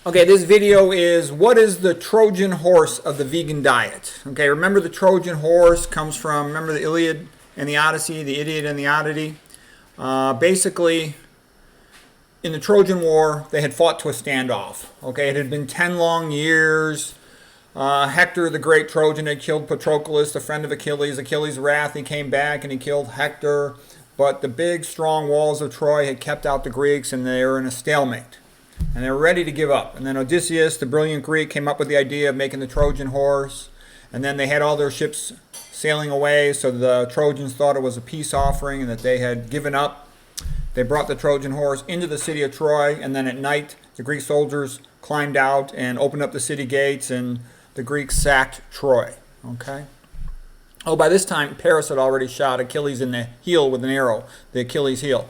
Okay, this video is what is the Trojan horse of the vegan diet? Okay, remember the Trojan horse comes from, remember the Iliad and the Odyssey, the Idiot and the Oddity? Basically, in the Trojan War, they had fought to a standoff. Okay, it had been 10 long years. Hector, the great Trojan, had killed Patroclus, the friend of Achilles. Achilles' wrath, he came back and he killed Hector. But the big, strong walls of Troy had kept out the Greeks, and they were in a stalemate. And they were ready to give up. And then Odysseus, the brilliant Greek, came up with the idea of making the Trojan horse. And then they had all their ships sailing away, so the Trojans thought it was a peace offering and that they had given up. They brought the Trojan horse into the city of Troy, and then at night the Greek soldiers climbed out and opened up the city gates, and the Greeks sacked Troy. Okay. Oh, by this time, Paris had already shot Achilles in the heel with an arrow, the Achilles heel.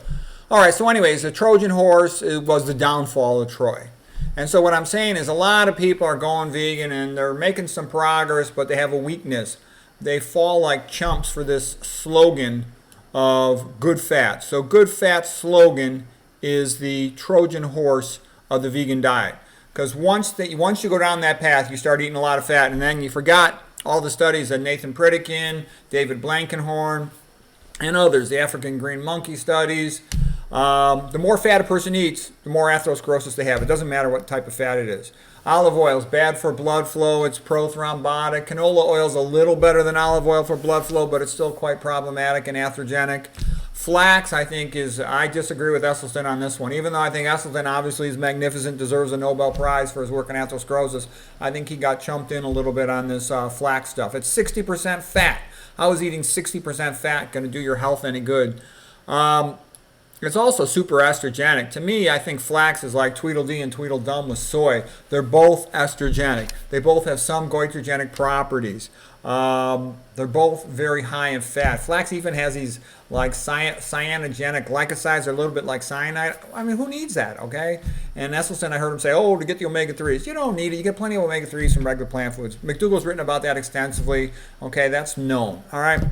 All right, so anyways, the Trojan horse was the downfall of Troy. And so what I'm saying is a lot of people are going vegan and they're making some progress, but they have a weakness. They fall like chumps for this slogan of good fat. So good fat slogan is the Trojan horse of the vegan diet. Because once you go down that path, you start eating a lot of fat, and then you forgot all the studies that Nathan Pritikin, David Blankenhorn, and others, the African green monkey studies. The more fat a person eats, the more atherosclerosis they have. It doesn't matter what type of fat it is. Olive oil is bad for blood flow. It's prothrombotic. Canola oil is a little better than olive oil for blood flow, but it's still quite problematic and atherogenic. Flax, I think, I disagree with Esselstyn on this one. Even though I think Esselstyn obviously is magnificent, deserves a Nobel Prize for his work on atherosclerosis, I think he got chumped in a little bit on this flax stuff. It's 60% fat. How is eating 60% fat going to do your health any good? It's also super estrogenic. To me, I think flax is like Tweedledee and Tweedledum with soy. They're both estrogenic. They both have some goitrogenic properties. They're both very high in fat. Flax even has these like cyanogenic glycosides. They're a little bit like cyanide. I mean, who needs that, okay? And Esselstyn, I heard him say, oh, to get the omega-3s. You don't need it. You get plenty of omega-3s from regular plant foods. McDougall's written about that extensively. Okay, that's known, all right?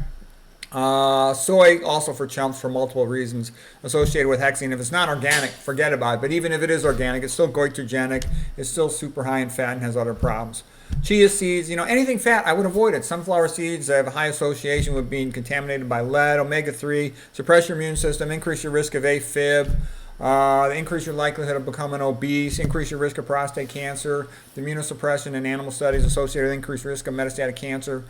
Soy, also for chumps for multiple reasons, associated with hexane. If it's not organic, forget about it. But even if it is organic, it's still goitrogenic. It's still super high in fat and has other problems. Chia seeds, anything fat, I would avoid it. Sunflower seeds have a high association with being contaminated by lead. Omega-3, suppress your immune system, increase your risk of AFib, increase your likelihood of becoming obese, increase your risk of prostate cancer. The immunosuppression in animal studies associated with increased risk of metastatic cancer.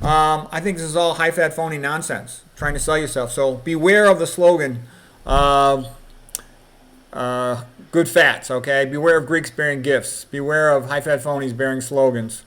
I think this is all high-fat, phony nonsense, trying to sell yourself. So beware of the slogan, good fats, okay? Beware of Greeks bearing gifts. Beware of high-fat phonies bearing slogans.